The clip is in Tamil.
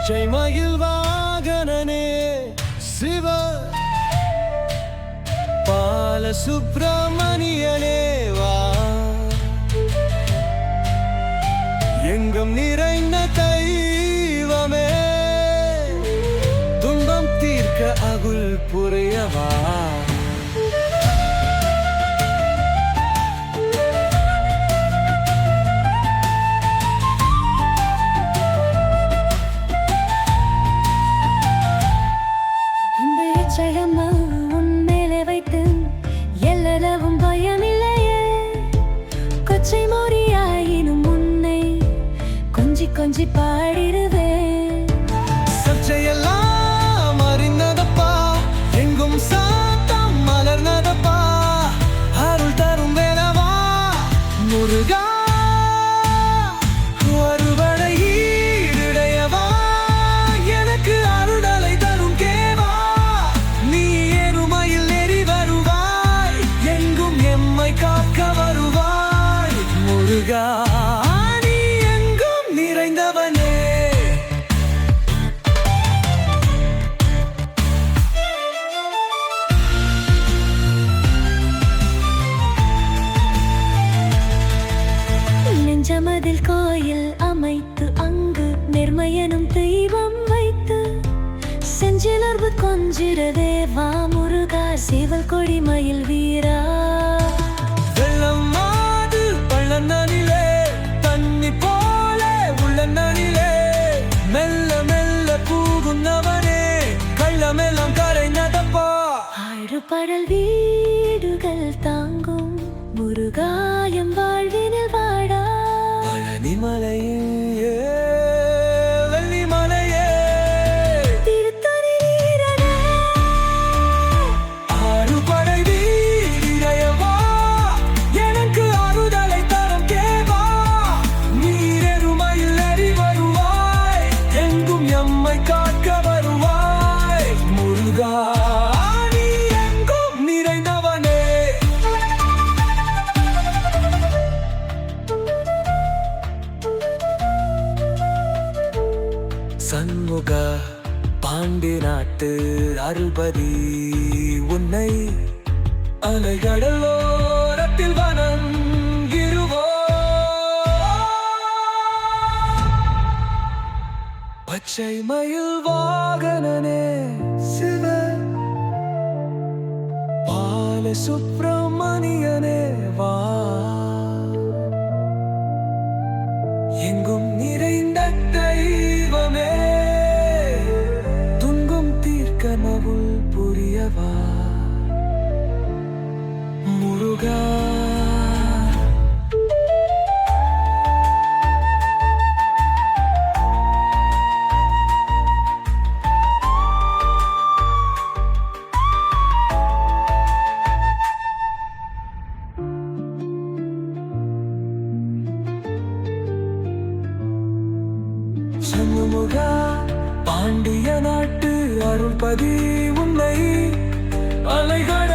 பச்சைமயில் வாகனனே சிவ பாலசுப்ரமணியனே வா. எங்கும் நிறைந்த தெய்வமே, துன்பம் தீர்க்க அகுல் புரியவா. உன்மேலே வைத்து எல்லளவும் பயமில்லையே, கொச்சை மொழியாயினும் உன்னை கொஞ்சி கொஞ்சி பாடிடுவேன். சர்ச்சையெல்லாம் அறிந்ததப்பா, எங்கும் சாத்தம் மலர்ந்ததப்பா, அருள் தரும் வேலவா முருகா. நீ எங்கும் நிறைந்தவனே, நெஞ்சமதில் கோயில் அமைத்து அங்கு நெர்மையனும் தெய்வம் வைத்து செஞ்சிலர்வு கொஞ்சிரவே வா முருகா. சேவல் கொடி மயில் வீரா, நனிலே தண்ணி போல உள்ள நனிலே மெல்ல மெல்ல கூகுந்தவனே, கள்ளமெல்லாம் கரைந்ததப்பா. ஆடுபடல் வீடுகள் தாங்கும் முருகாயம் வாழ்வினில் வாடா. பழனி மலையே சண்முக பாண்டி நாட்டு அருள்பதி உன்னை அலைகடலோரத்தில் வணங்கிருவோ. பச்சை மயில் வாகனனே சிவ பாலசுப்ரமணியனே வா. எங்கும் நிறைந்த தெய்வமே, துன்பம் தீர்க்க அருள் புரியவா முருகா. சண்முகா பாண்டிய நாட்டு அருள்பதி உன்னை அலைகள்